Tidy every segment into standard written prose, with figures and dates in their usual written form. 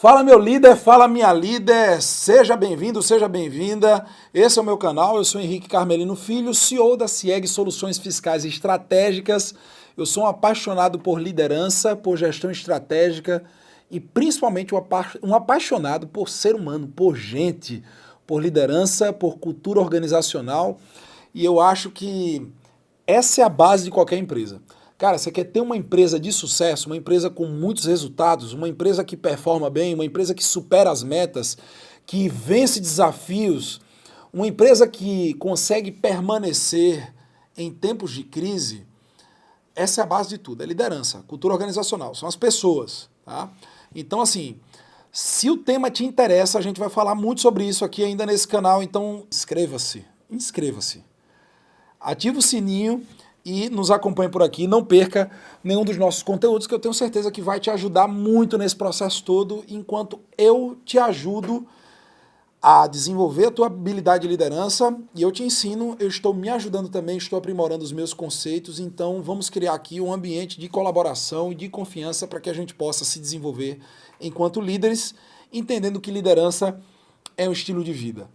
Fala meu líder, fala minha líder, seja bem-vindo, seja bem-vinda. Esse é o meu canal, eu sou Henrique Carmelino Filho, CEO da CIEG Soluções Fiscais Estratégicas. Eu sou um apaixonado por liderança, por gestão estratégica e principalmente um apaixonado por ser humano, por gente, por liderança, por cultura organizacional. E eu acho que essa é a base de qualquer empresa. Cara, você quer ter uma empresa de sucesso, uma empresa com muitos resultados, uma empresa que performa bem, uma empresa que supera as metas, que vence desafios, uma empresa que consegue permanecer em tempos de crise, essa é a base de tudo, é liderança, cultura organizacional, são as pessoas, tá? Então, assim, se o tema te interessa, a gente vai falar muito sobre isso aqui ainda nesse canal, então inscreva-se. Ative o sininho e nos acompanhe por aqui. Não perca nenhum dos nossos conteúdos, que eu tenho certeza que vai te ajudar muito nesse processo todo, enquanto eu te ajudo a desenvolver a tua habilidade de liderança e eu te ensino, eu estou me ajudando também, estou aprimorando os meus conceitos, então vamos criar aqui um ambiente de colaboração e de confiança para que a gente possa se desenvolver enquanto líderes, entendendo que liderança é um estilo de vida.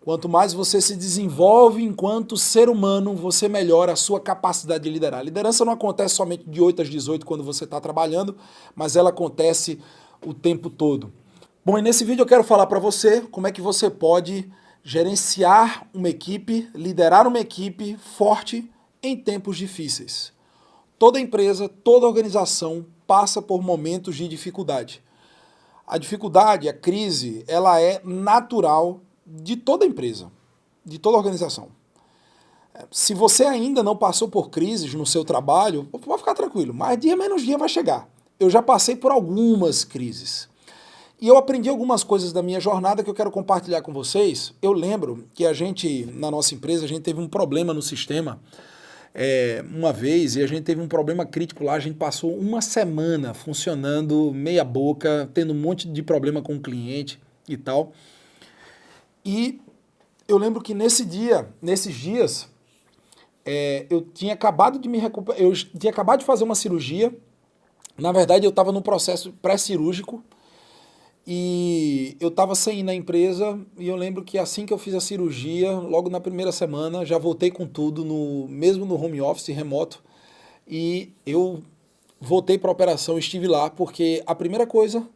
Quanto mais você se desenvolve enquanto ser humano, você melhora a sua capacidade de liderar. A liderança não acontece somente de 8 às 18 quando você está trabalhando, mas ela acontece o tempo todo. Bom, e nesse vídeo eu quero falar para você como é que você pode gerenciar uma equipe, liderar uma equipe forte em tempos difíceis. Toda empresa, toda organização passa por momentos de dificuldade. A dificuldade, a crise, ela é natural de toda empresa, de toda organização. Se você ainda não passou por crises no seu trabalho, pode ficar tranquilo, mais dia menos dia vai chegar. Eu já passei por algumas crises. E eu aprendi algumas coisas da minha jornada que eu quero compartilhar com vocês. Eu lembro que a gente, na nossa empresa, a gente teve um problema no sistema uma vez, e a gente teve um problema crítico lá, a gente passou uma semana funcionando meia boca, tendo um monte de problema com o cliente e tal. E eu lembro que nesses dias, eu tinha acabado de me recuperar, eu tinha acabado de fazer uma cirurgia. Na verdade, eu estava num processo pré-cirúrgico e eu estava sem ir na empresa. E eu lembro que assim que eu fiz a cirurgia, logo na primeira semana, já voltei com tudo, mesmo no home office remoto. E eu voltei para a operação, estive lá, porque a primeira coisa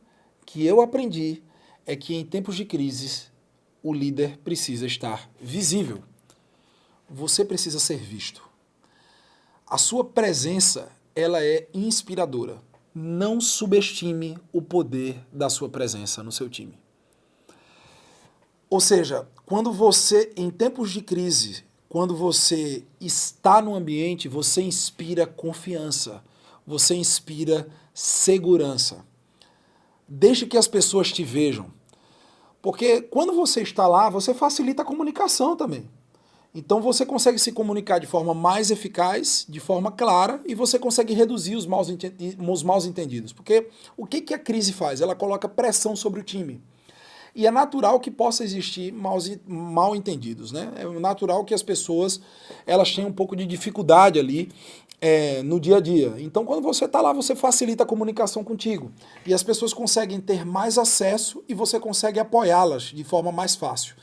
que eu aprendi é que em tempos de crises, o líder precisa estar visível. Você precisa ser visto. A sua presença, ela é inspiradora. Não subestime o poder da sua presença no seu time. Ou seja, quando você, em tempos de crise, quando você está no ambiente, você inspira confiança, você inspira segurança. Deixe que as pessoas te vejam. Porque quando você está lá, você facilita a comunicação também. Então você consegue se comunicar de forma mais eficaz, de forma clara, e você consegue reduzir os maus entendidos. Porque o que a crise faz? Ela coloca pressão sobre o time. E é natural que possa existir mal entendidos, né? É natural que as pessoas elas tenham um pouco de dificuldade ali no dia a dia. Então, quando você está lá, você facilita a comunicação contigo. E as pessoas conseguem ter mais acesso e você consegue apoiá-las de forma mais fácil.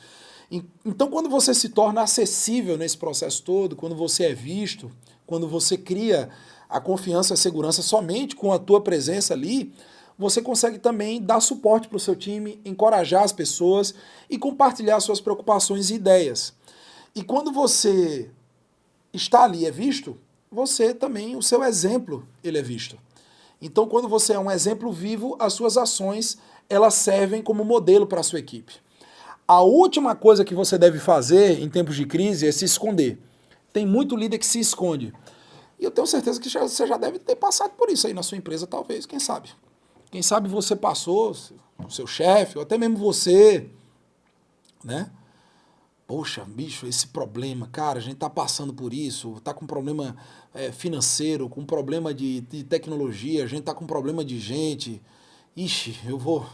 Então, quando você se torna acessível nesse processo todo, quando você é visto, quando você cria a confiança e a segurança somente com a tua presença ali, você consegue também dar suporte para o seu time, encorajar as pessoas e compartilhar suas preocupações e ideias. E quando você está ali e é visto, você também, o seu exemplo, ele é visto. Então, quando você é um exemplo vivo, as suas ações, elas servem como modelo para a sua equipe. A última coisa que você deve fazer em tempos de crise é se esconder. Tem muito líder que se esconde. E eu tenho certeza que você já deve ter passado por isso aí na sua empresa, talvez, quem sabe. Quem sabe você passou, o seu chefe, ou até mesmo você, né? Poxa, bicho, esse problema, cara, a gente tá passando por isso, tá com problema financeiro, com problema de tecnologia, a gente tá com problema de gente. Ixi, eu vou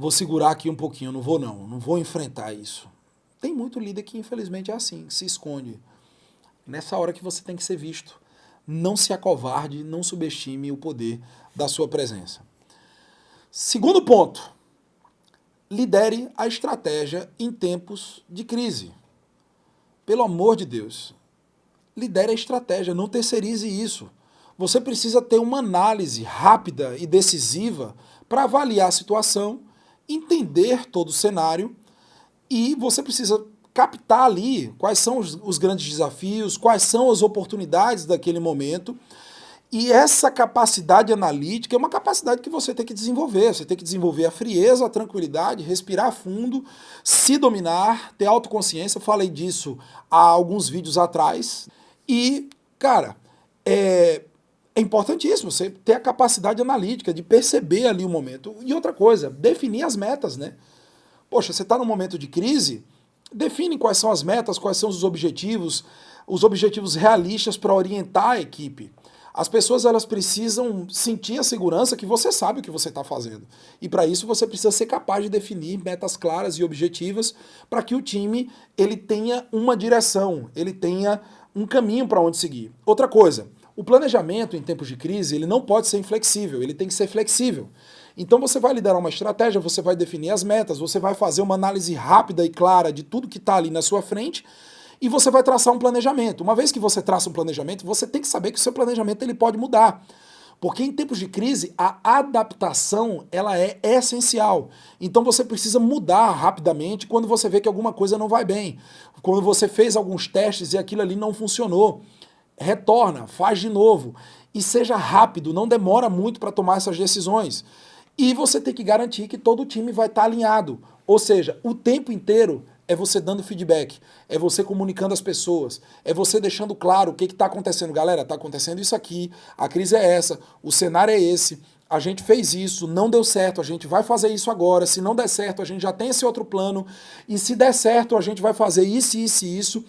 segurar aqui um pouquinho, não vou enfrentar isso. Tem muito líder que infelizmente é assim, que se esconde. Nessa hora que você tem que ser visto. Não se acovarde, não subestime o poder da sua presença. Segundo ponto, lidere a estratégia em tempos de crise. Pelo amor de Deus, lidere a estratégia, não terceirize isso. Você precisa ter uma análise rápida e decisiva para avaliar a situação, entender todo o cenário e você precisa captar ali quais são os grandes desafios, quais são as oportunidades daquele momento. E essa capacidade analítica é uma capacidade que você tem que desenvolver. Você tem que desenvolver a frieza, a tranquilidade, respirar fundo, se dominar, ter autoconsciência. Eu falei disso há alguns vídeos atrás. E, cara, é importantíssimo você ter a capacidade analítica de perceber ali o momento. E outra coisa, definir as metas, né? Poxa, você está num momento de crise, define quais são as metas, quais são os objetivos realistas para orientar a equipe. As pessoas elas precisam sentir a segurança que você sabe o que você está fazendo. E para isso você precisa ser capaz de definir metas claras e objetivas para que o time ele tenha uma direção, ele tenha um caminho para onde seguir. Outra coisa, o planejamento em tempos de crise ele não pode ser inflexível, ele tem que ser flexível. Então você vai liderar uma estratégia, você vai definir as metas, você vai fazer uma análise rápida e clara de tudo que está ali na sua frente e você vai traçar um planejamento. Uma vez que você traça um planejamento, você tem que saber que o seu planejamento ele pode mudar. Porque em tempos de crise, a adaptação ela é essencial. Então você precisa mudar rapidamente quando você vê que alguma coisa não vai bem. Quando você fez alguns testes e aquilo ali não funcionou. Retorna, faz de novo. E seja rápido, não demora muito para tomar essas decisões. E você tem que garantir que todo o time vai estar alinhado. Ou seja, o tempo inteiro é você dando feedback, é você comunicando às pessoas, é você deixando claro o que está acontecendo. Galera, está acontecendo isso aqui, a crise é essa, o cenário é esse, a gente fez isso, não deu certo, a gente vai fazer isso agora, se não der certo, a gente já tem esse outro plano, e se der certo, a gente vai fazer isso, isso e isso.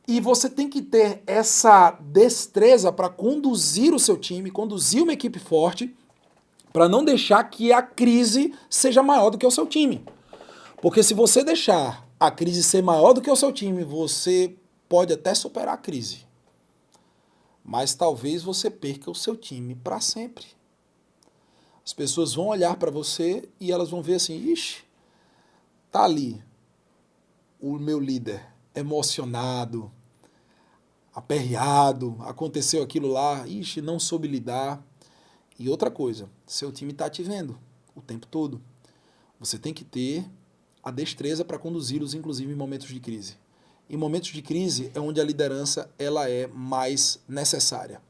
E você tem que ter essa destreza para conduzir o seu time, conduzir uma equipe forte, para não deixar que a crise seja maior do que o seu time. Porque se você deixar a crise ser maior do que o seu time, você pode até superar a crise. Mas talvez você perca o seu time para sempre. As pessoas vão olhar para você e elas vão ver assim, ixi, tá ali o meu líder emocionado, aperreado, aconteceu aquilo lá, ixi, não soube lidar. E outra coisa, seu time está te vendo o tempo todo. Você tem que ter a destreza para conduzi-los, inclusive em momentos de crise. Em momentos de crise é onde a liderança ela é mais necessária.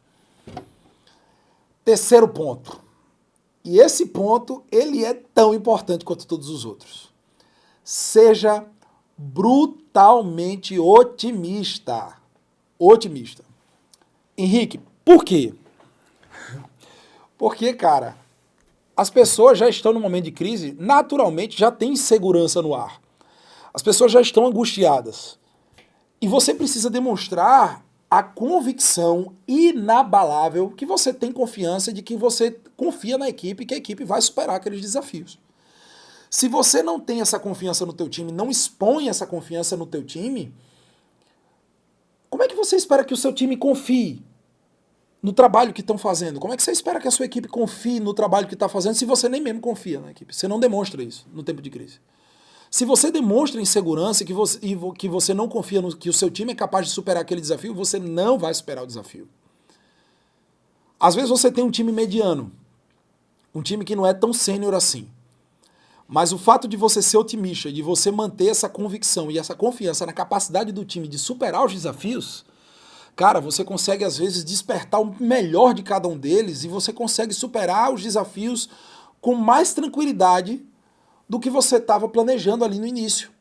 Terceiro ponto. E esse ponto ele é tão importante quanto todos os outros. Seja brutalmente otimista. Otimista. Henrique, por quê? Porque, cara, as pessoas já estão no momento de crise, naturalmente já tem insegurança no ar. As pessoas já estão angustiadas. E você precisa demonstrar a convicção inabalável que você tem confiança de que você confia na equipe e que a equipe vai superar aqueles desafios. Se você não tem essa confiança no teu time, não expõe essa confiança no teu time, como é que você espera que o seu time confie no trabalho que estão fazendo? Como é que você espera que a sua equipe confie no trabalho que está fazendo se você nem mesmo confia na equipe? Você não demonstra isso no tempo de crise. Se você demonstra insegurança e que você não confia que o seu time é capaz de superar aquele desafio, você não vai superar o desafio. Às vezes você tem um time mediano, um time que não é tão sênior assim. Mas o fato de você ser otimista, de você manter essa convicção e essa confiança na capacidade do time de superar os desafios, cara, você consegue às vezes despertar o melhor de cada um deles e você consegue superar os desafios com mais tranquilidade do que você estava planejando ali no início.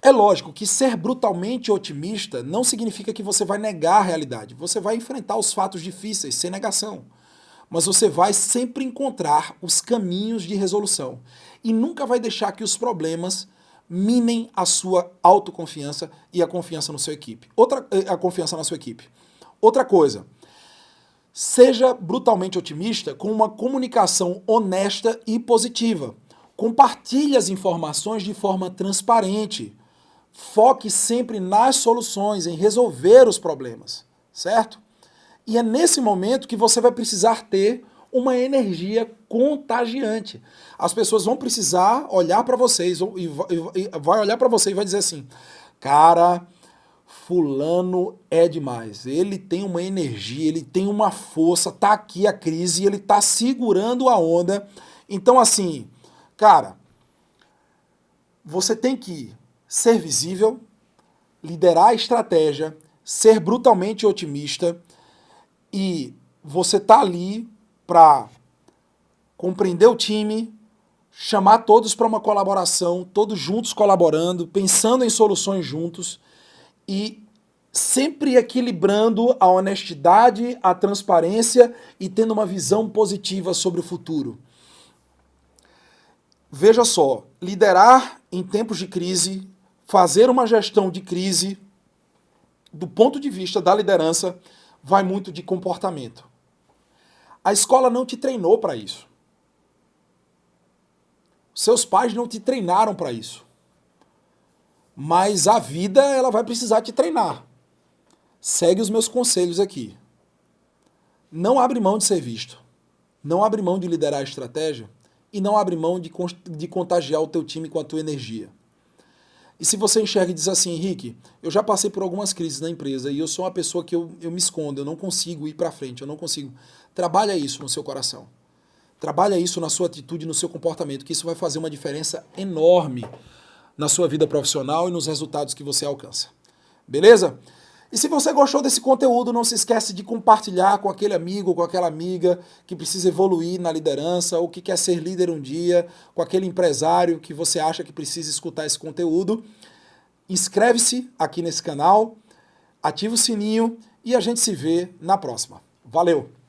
É lógico que ser brutalmente otimista não significa que você vai negar a realidade. Você vai enfrentar os fatos difíceis sem negação. Mas você vai sempre encontrar os caminhos de resolução. E nunca vai deixar que os problemas minem a sua autoconfiança e a confiança na sua equipe. Outra coisa, seja brutalmente otimista com uma comunicação honesta e positiva. Compartilhe as informações de forma transparente. Foque sempre nas soluções, em resolver os problemas, certo? E é nesse momento que você vai precisar ter uma energia contagiante. As pessoas vão precisar olhar para vocês e vai olhar para você e vai dizer assim, cara, fulano é demais, ele tem uma energia, ele tem uma força, tá aqui a crise, ele tá segurando a onda. Então assim, cara, você tem que ser visível, liderar a estratégia, ser brutalmente otimista e você tá ali para compreender o time, chamar todos para uma colaboração, todos juntos colaborando, pensando em soluções juntos e sempre equilibrando a honestidade, a transparência e tendo uma visão positiva sobre o futuro. Veja só, liderar em tempos de crise, fazer uma gestão de crise, do ponto de vista da liderança, vai muito de comportamento. A escola não te treinou para isso. Seus pais não te treinaram para isso. Mas a vida, ela vai precisar te treinar. Segue os meus conselhos aqui. Não abre mão de ser visto. Não abre mão de liderar a estratégia e não abre mão de contagiar o teu time com a tua energia. E se você enxerga e diz assim, Henrique, eu já passei por algumas crises na empresa e eu sou uma pessoa que eu me escondo, eu não consigo ir para frente, eu não consigo. Trabalha isso no seu coração. Trabalha isso na sua atitude, no seu comportamento, que isso vai fazer uma diferença enorme na sua vida profissional e nos resultados que você alcança. Beleza? E se você gostou desse conteúdo, não se esquece de compartilhar com aquele amigo, com aquela amiga que precisa evoluir na liderança ou que quer ser líder um dia, com aquele empresário que você acha que precisa escutar esse conteúdo. Inscreve-se aqui nesse canal, ativa o sininho e a gente se vê na próxima. Valeu!